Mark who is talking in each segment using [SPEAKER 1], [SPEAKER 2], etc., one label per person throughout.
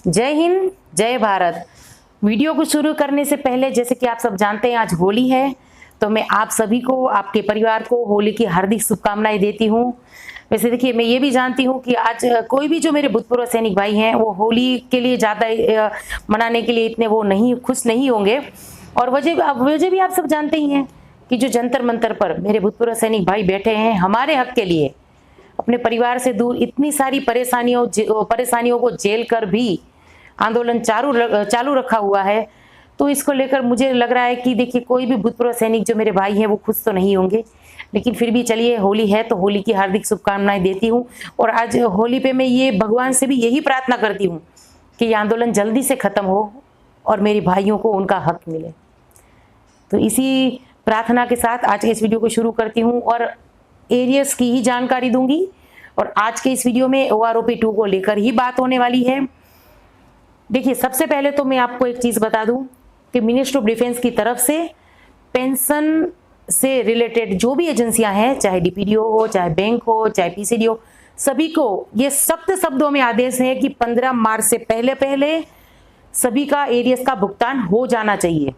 [SPEAKER 1] जय हिंद, जय भारत। वीडियो को शुरू करने से पहले जैसे कि आप सब जानते हैं आज होली है, तो मैं आप सभी को, आपके परिवार को होली की हार्दिक शुभकामनाएं देती हूँ। वैसे देखिए, मैं ये भी जानती हूँ कि आज कोई भी जो मेरे भूतपूर्व सैनिक भाई हैं वो होली के लिए ज़्यादा मनाने के लिए इतने वो नहीं खुश नहीं होंगे। और वजह भी आप सब जानते ही हैं कि जो जंतर मंतर पर मेरे भूतपूर्व सैनिक भाई बैठे हैं हमारे हक के लिए, अपने परिवार से दूर इतनी सारी परेशानियों को झेल कर भी आंदोलन चालू रखा हुआ है। तो इसको लेकर मुझे लग रहा है कि देखिए, कोई भी भूतपूर्व सैनिक जो मेरे भाई हैं वो खुश तो नहीं होंगे, लेकिन फिर भी चलिए, होली है तो होली की हार्दिक शुभकामनाएं देती हूँ। और आज होली पे मैं ये भगवान से भी यही प्रार्थना करती हूँ कि ये आंदोलन जल्दी से खत्म हो और मेरे भाइयों को उनका हक मिले। तो इसी प्रार्थना के साथ आज के इस वीडियो को शुरू करती हूँ और एरियर्स की ही जानकारी दूंगी। और आज के इस वीडियो में OROP 2 को लेकर ही बात होने वाली है। देखिए, सबसे पहले तो मैं आपको एक चीज बता दूं कि मिनिस्ट्री ऑफ डिफेंस की तरफ से पेंशन से रिलेटेड जो भी एजेंसियां हैं, चाहे DPDO हो, चाहे बैंक हो, चाहे PCD हो, सभी को ये सख्त शब्दों में आदेश है कि 15 मार्च से पहले पहले सभी का एरियर्स का भुगतान हो जाना चाहिए।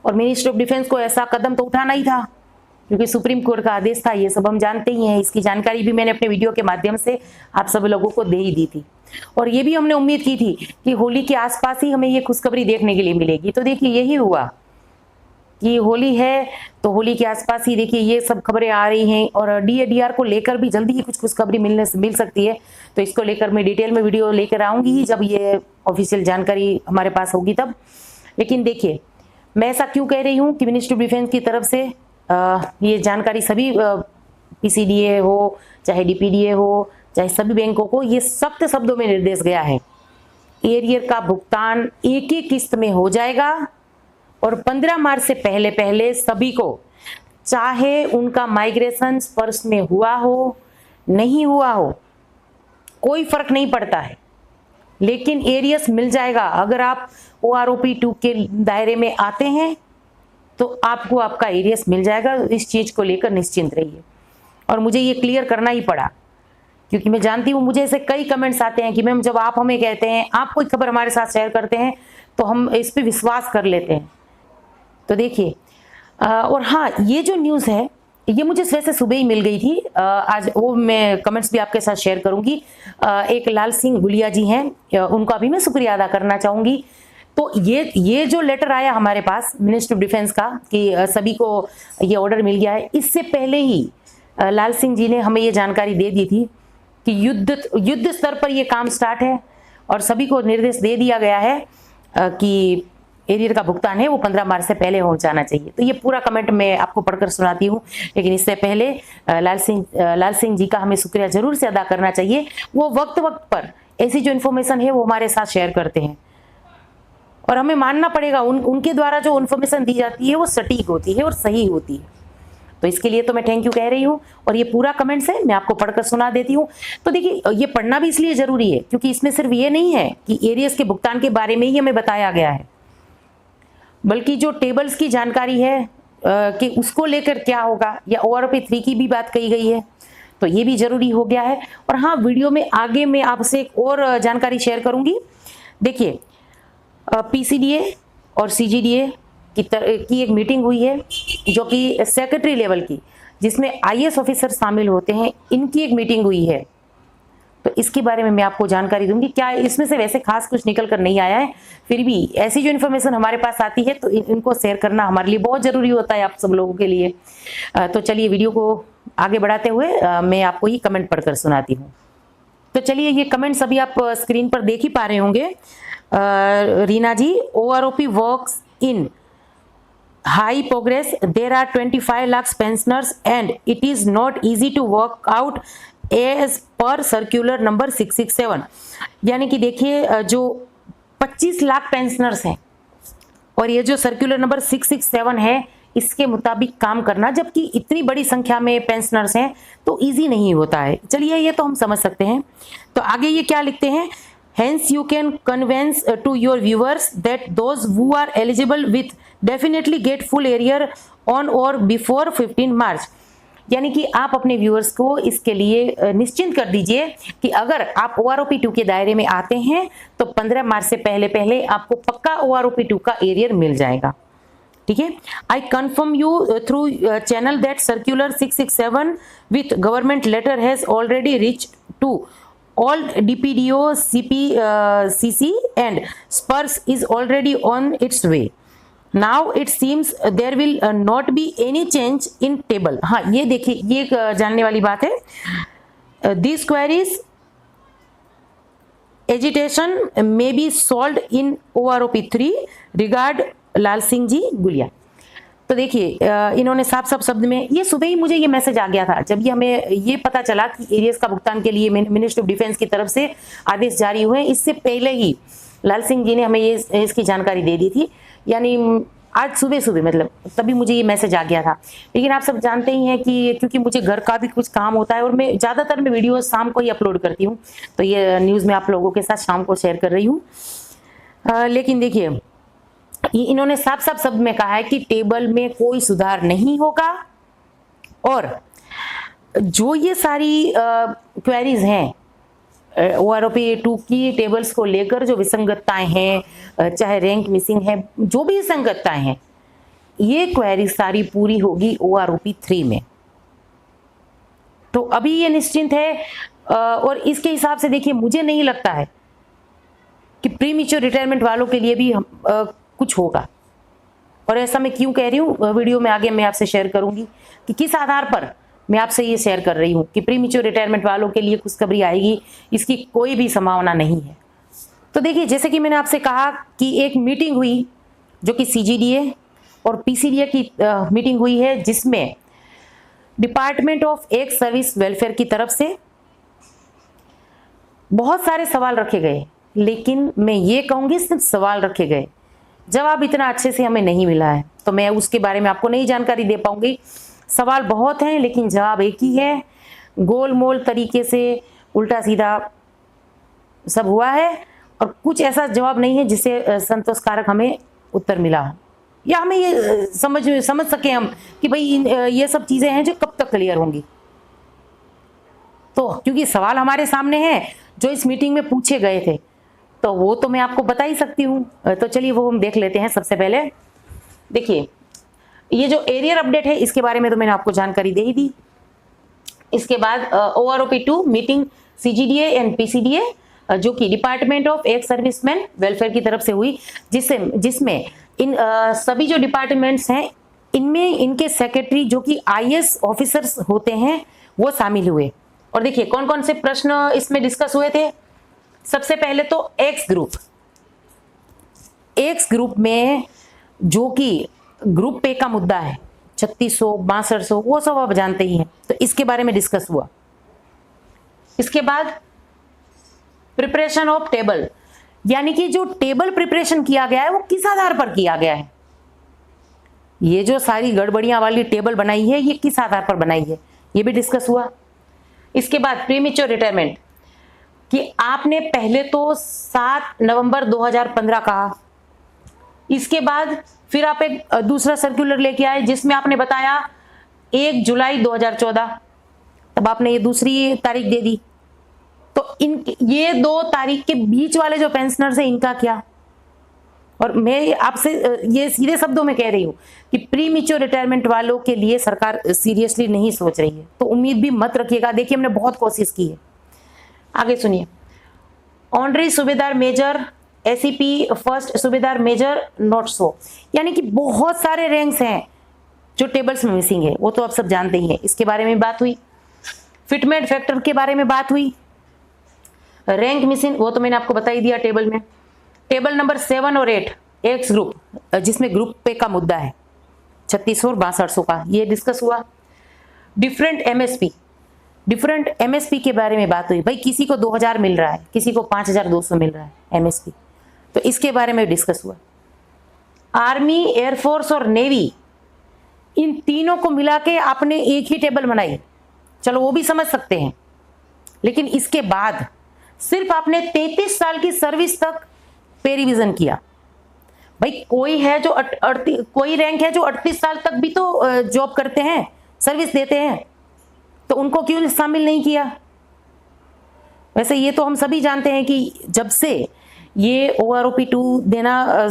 [SPEAKER 1] और मिनिस्ट्री ऑफ डिफेंस को ऐसा कदम तो उठाना ही था क्योंकि सुप्रीम कोर्ट का आदेश था, ये सब हम जानते ही हैं। इसकी जानकारी भी मैंने अपने वीडियो के माध्यम से आप सब लोगों को दे ही दी थी। और ये भी हमने उम्मीद की थी कि होली के आसपास ही हमें ये खुशखबरी देखने के लिए मिलेगी। तो देखिए, यही हुआ कि होली है तो होली के आसपास ही देखिए ये सब खबरें आ रही हैं। और DADR को लेकर भी जल्दी ही कुछ खुशखबरी मिल सकती है। तो इसको लेकर मैं डिटेल में वीडियो लेकर आऊंगी ही जब ये ऑफिशियल जानकारी हमारे पास होगी तब। लेकिन देखिए, मैं ऐसा क्यों कह रही हूँ कि मिनिस्ट्री ऑफ डिफेंस की तरफ से ये जानकारी सभी PCDA हो, चाहे DPDA हो, चाहे सभी बैंकों को ये सख्त शब्दों में निर्देश गया है। एरियर का भुगतान एक ही किस्त में हो जाएगा और 15 मार्च से पहले पहले सभी को, चाहे उनका माइग्रेशन स्पर्श में हुआ हो नहीं हुआ हो, कोई फर्क नहीं पड़ता है, लेकिन एरियर्स मिल जाएगा। अगर आप OROP 2 के दायरे में आते हैं तो आपको आपका एरियर्स मिल जाएगा। इस चीज को लेकर निश्चिंत रहिए। और मुझे ये क्लियर करना ही पड़ा क्योंकि मैं जानती हूँ मुझे ऐसे कई कमेंट्स आते हैं कि मैम, जब आप हमें कहते हैं, आप कोई खबर हमारे साथ शेयर करते हैं तो हम इस पे विश्वास कर लेते हैं। तो देखिए, और हाँ, ये जो न्यूज़ है ये मुझे वैसे सुबह ही मिल गई थी। आज वो मैं कमेंट्स भी आपके साथ शेयर करूंगी। एक लाल सिंह गुलिया जी हैं, उनका भी मैं शुक्रिया अदा करना चाहूँगी। तो ये जो लेटर आया हमारे पास मिनिस्ट्री ऑफ डिफेंस का कि सभी को ये ऑर्डर मिल गया है, इससे पहले ही लाल सिंह जी ने हमें ये जानकारी दे दी थी कि युद्ध स्तर पर ये काम स्टार्ट है और सभी को निर्देश दे दिया गया है कि एरियर का भुगतान है वो 15 मार्च से पहले हो जाना चाहिए। तो ये पूरा कमेंट मैं आपको पढ़कर सुनाती हूँ, लेकिन इससे पहले लाल सिंह जी का हमें शुक्रिया जरूर से अदा करना चाहिए। वो वक्त पर ऐसी जो इन्फॉर्मेशन है वो हमारे साथ शेयर करते हैं और हमें मानना पड़ेगा उनके द्वारा जो इन्फॉर्मेशन दी जाती है वो सटीक होती है और सही होती है। तो इसके लिए तो मैं थैंक यू कह रही हूँ। और ये पूरा कमेंट्स है, मैं आपको पढ़कर सुना देती हूँ। तो देखिए, ये पढ़ना भी इसलिए जरूरी है क्योंकि इसमें सिर्फ ये नहीं है कि एरियर्स के भुगतान के बारे में ही हमें बताया गया है, बल्कि जो टेबल्स की जानकारी है कि उसको लेकर क्या होगा, या OROP 3 की भी बात कही गई है, तो ये भी जरूरी हो गया है। और हाँ, वीडियो में आगे मैं आपसे एक और जानकारी शेयर करूंगी। देखिए, PCDA और CGDA की एक मीटिंग हुई है जो कि सेक्रेटरी लेवल की, जिसमें IAS ऑफिसर शामिल होते हैं, इनकी एक मीटिंग हुई है। तो इसके बारे में मैं आपको जानकारी दूंगी। क्या इसमें से वैसे खास कुछ निकल कर नहीं आया है, फिर भी ऐसी जो इन्फॉर्मेशन हमारे पास आती है तो इनको शेयर करना हमारे लिए बहुत जरूरी होता है, आप सब लोगों के लिए। तो चलिए, वीडियो को आगे बढ़ाते हुए मैं आपको ये कमेंट पढ़कर सुनाती हूँ। तो चलिए, ये कमेंट्स अभी आप स्क्रीन पर देख ही पा रहे होंगे। रीना जी, OROP works in high progress. There are 25 lakhs pensioners and it is not easy to work out as per circular number 667। यानी कि देखिए, जो 25 लाख पेंशनर्स हैं और ये जो सर्कुलर नंबर 667 है, इसके मुताबिक काम करना, जबकि इतनी बड़ी संख्या में पेंशनर्स हैं तो इजी नहीं होता है। चलिए, ये तो हम समझ सकते हैं। तो आगे ये क्या लिखते हैं, hence you can convince to your viewers that those who are eligible with definitely get full arrear on or before 15 March। यानी कि आप अपने व्यूअर्स को इसके लिए निश्चिंत कर दीजिए कि अगर आप OROP2 के दायरे में आते हैं तो 15 मार्च से पहले पहले आपको पक्का OROP2 का एरियर मिल जाएगा। ठीक है, I confirm you through channel that circular 667 with government letter has already reach to all DPDO, CC and SPURS is already on its way. Now it seems there will not be any change in table. हाँ, ये देखिए, ये एक जानने वाली बात है। These queries agitation may be solved in OROP3 regard लाल सिंह जी गुलिया। तो देखिए, इन्होंने साफ साफ शब्द में, ये सुबह ही मुझे ये मैसेज आ गया था जब ये हमें ये पता चला कि एरियर्स का भुगतान के लिए मिनिस्ट्री ऑफ डिफेंस की तरफ से आदेश जारी हुए। इससे पहले ही लाल सिंह जी ने हमें ये इसकी जानकारी दे दी थी, यानी आज सुबह सुबह, मतलब तभी मुझे ये मैसेज आ गया था। लेकिन आप सब जानते ही हैं कि क्योंकि मुझे घर का भी कुछ काम होता है और मैं ज़्यादातर मैं वीडियो शाम को ही अपलोड करती हूँ, तो ये न्यूज़ मैं आप लोगों के साथ शाम को शेयर कर रही हूँ। लेकिन देखिए, ये इन्होंने साफ साफ शब्द में कहा है कि टेबल में कोई सुधार नहीं होगा और जो ये सारी क्वेरीज हैं OROP2 की टेबल्स को लेकर, जो विसंगतताएं हैं, चाहे रैंक मिसिंग है, जो भी विसंगतताएं हैं, ये क्वेरी सारी पूरी होगी OROP3 में। तो अभी ये निश्चिंत है और इसके हिसाब से देखिए, मुझे नहीं लगता है कि प्रीमेच्योर रिटायरमेंट वालों के लिए भी कुछ होगा। और ऐसा मैं क्यों कह रही हूँ, वीडियो में आगे मैं आपसे शेयर करूंगी कि किस आधार पर मैं आपसे ये शेयर कर रही हूँ कि प्रीमेच्योर रिटायरमेंट वालों के लिए खुशखबरी आएगी, इसकी कोई भी संभावना नहीं है। तो देखिए, जैसे कि मैंने आपसे कहा कि एक मीटिंग हुई जो कि CGDA और PCDA की मीटिंग हुई है, जिसमें department of ex service welfare की तरफ से बहुत सारे सवाल रखे गए। लेकिन मैं ये कहूँगी, सिर्फ सवाल रखे गए, जवाब इतना अच्छे से हमें नहीं मिला है, तो मैं उसके बारे में आपको नहीं जानकारी दे पाऊंगी। सवाल बहुत हैं लेकिन जवाब एक ही है। गोलमोल तरीके से उल्टा सीधा सब हुआ है और कुछ ऐसा जवाब नहीं है जिससे संतोषकारक हमें उत्तर मिला हो, या हमें ये समझ सके हम कि भाई ये सब चीज़ें हैं जो कब तक क्लियर होंगी। तो क्योंकि सवाल हमारे सामने हैं जो इस मीटिंग में पूछे गए थे, तो वो तो मैं आपको बता ही सकती हूँ। तो चलिए वो हम देख लेते हैं। सबसे पहले देखिए, ये जो एरियर अपडेट है इसके बारे में तो मैंने आपको जानकारी दे ही दी। इसके बाद OROP2 meeting CGDA and PCDA जो कि department of ex serviceman welfare की तरफ से हुई, जिसमें इन सभी जो डिपार्टमेंट्स हैं इनमें इनके सेक्रेटरी जो कि IAS ऑफिसर्स होते हैं वो शामिल हुए। और देखिए कौन कौन से प्रश्न इसमें डिस्कस हुए थे। सबसे पहले तो एक्स ग्रुप में जो कि ग्रुप पे का मुद्दा है 3600 6200, वो सब आप जानते ही हैं, तो इसके बारे में डिस्कस हुआ। इसके बाद प्रिपरेशन ऑफ टेबल, यानी कि जो टेबल प्रिपरेशन किया गया है वो किस आधार पर किया गया है, ये जो सारी गड़बड़ियां वाली टेबल बनाई है ये किस आधार पर बनाई है, ये भी डिस्कस हुआ। इसके बाद प्रीमेच्योर रिटायरमेंट कि आपने पहले तो 7 नवंबर 2015 कहा, इसके बाद फिर आप एक दूसरा सर्कुलर लेके आए जिसमें आपने बताया 1 जुलाई 2014, तब आपने ये दूसरी तारीख दे दी। तो ये 2 तारीख के बीच वाले जो पेंशनर्स हैं इनका क्या। और मैं आपसे ये सीधे शब्दों में कह रही हूँ कि प्रीमेच्योर रिटायरमेंट वालों के लिए सरकार सीरियसली नहीं सोच रही है, तो उम्मीद भी मत रखिएगा। देखिए हमने बहुत कोशिश की है। आगे सुनिए, ऑनरी सूबेदार मेजर SEP फर्स्ट सूबेदार मेजर नॉट सो, यानी कि बहुत सारे रैंक्स हैं जो टेबल्स में मिसिंग है, वो तो आप सब जानते ही हैं। इसके बारे में बात हुई। फिटमेंट फैक्टर के बारे में बात हुई। रैंक मिसिंग वो तो मैंने आपको बता ही दिया टेबल में। टेबल नंबर 7 और 8 एक्स ग्रुप जिसमें ग्रुप पे का मुद्दा है 3600 और 6200 का, ये डिस्कस हुआ। डिफरेंट MSP के बारे में बात हुई। भाई किसी को 2000 मिल रहा है, किसी को 5200 मिल रहा है MSP, तो इसके बारे में डिस्कस हुआ। आर्मी, एयरफोर्स और नेवी, इन तीनों को मिला के आपने एक ही टेबल बनाई, चलो वो भी समझ सकते हैं। लेकिन इसके बाद सिर्फ आपने 33 साल की सर्विस तक पे रिवीजन किया। भाई कोई है जो कोई रैंक है जो 38 साल तक भी तो जॉब करते हैं, सर्विस देते हैं, तो उनको क्यों शामिल नहीं किया? वैसे ये तो हम सभी जानते हैं कि जब से ये OROP-2 देना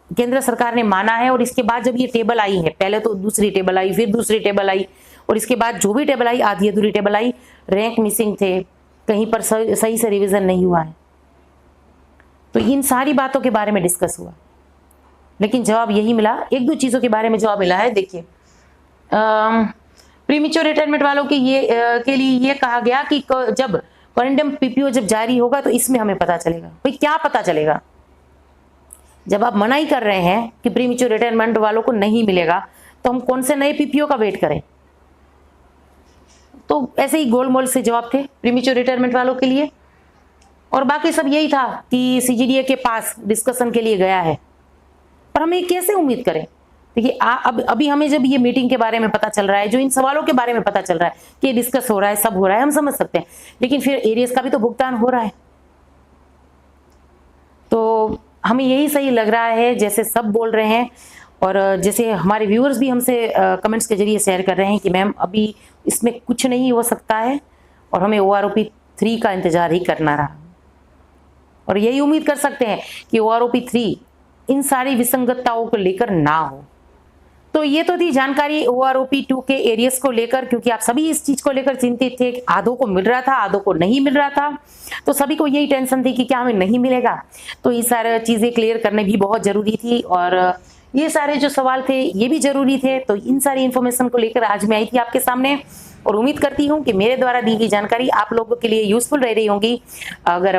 [SPEAKER 1] केंद्र सरकार ने माना है, और इसके बाद जब ये टेबल आई है, पहले तो दूसरी टेबल आई, फिर दूसरी टेबल आई, और इसके बाद जो भी टेबल आई आधी अधूरी टेबल आई, रैंक मिसिंग थे, कहीं पर सही से रिवीजन नहीं हुआ है। तो इन सारी बातों के बारे में डिस्कस हुआ, लेकिन जवाब यही मिला, एक दो चीज़ों के बारे में जवाब मिला है। देखिए, प्रीमेच्योर रिटायरमेंट वालों के के लिए ये कहा गया कि जब कॉरिडोर PPO जब जारी होगा तो इसमें हमें पता चलेगा। भाई क्या पता चलेगा? जब आप मना ही कर रहे हैं कि प्रीमेच्योर रिटायरमेंट वालों को नहीं मिलेगा, तो हम कौन से नए PPO का वेट करें? तो ऐसे ही गोलमोल से जवाब थे प्रीमेच्योर रिटायरमेंट वालों के लिए, और बाकी सब यही था कि CGDA के पास डिस्कशन के लिए गया है। पर हमें कैसे उम्मीद करें? देखिए, अभी हमें जब ये मीटिंग के बारे में पता चल रहा है, जो इन सवालों के बारे में पता चल रहा है कि डिस्कस हो रहा है, सब हो रहा है, हम समझ सकते हैं, लेकिन फिर एरियस का भी तो भुगतान हो रहा है। तो हमें यही सही लग रहा है जैसे सब बोल रहे हैं, और जैसे हमारे व्यूअर्स भी हमसे कमेंट्स के जरिए शेयर कर रहे हैं कि मैम अभी इसमें कुछ नहीं हो सकता है, और हमें OROP-3 का इंतजार ही करना रहा, और यही उम्मीद कर सकते हैं कि OROP-3 इन सारी विसंगतताओं को लेकर ना हो। तो ये तो थी जानकारी OROP-2 के एरियस को लेकर, क्योंकि आप सभी इस चीज को लेकर चिंतित थे, आधों को मिल रहा था, आधों को नहीं मिल रहा था, तो सभी को यही टेंशन थी कि क्या हमें नहीं मिलेगा। तो ये सारी चीजें क्लियर करने भी बहुत जरूरी थी, और ये सारे जो सवाल थे ये भी जरूरी थे। तो इन सारी इन्फॉर्मेशन को लेकर आज मैं आई थी आपके सामने, और उम्मीद करती हूँ कि मेरे द्वारा दी गई जानकारी आप लोगों के लिए यूजफुल रह रही होंगी। अगर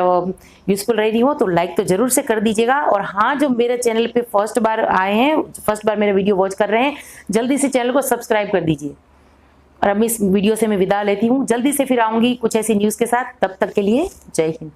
[SPEAKER 1] यूजफुल रह रही हो तो लाइक तो जरूर से कर दीजिएगा, और हाँ, जो मेरे चैनल पे फर्स्ट बार आए हैं, फर्स्ट बार मेरे वीडियो वॉच कर रहे हैं, जल्दी से चैनल को सब्सक्राइब कर दीजिए। और अब इस वीडियो से मैं विदा लेती हूँ, जल्दी से फिर आऊँगी कुछ ऐसी न्यूज़ के साथ। तब तक के लिए जय हिंद।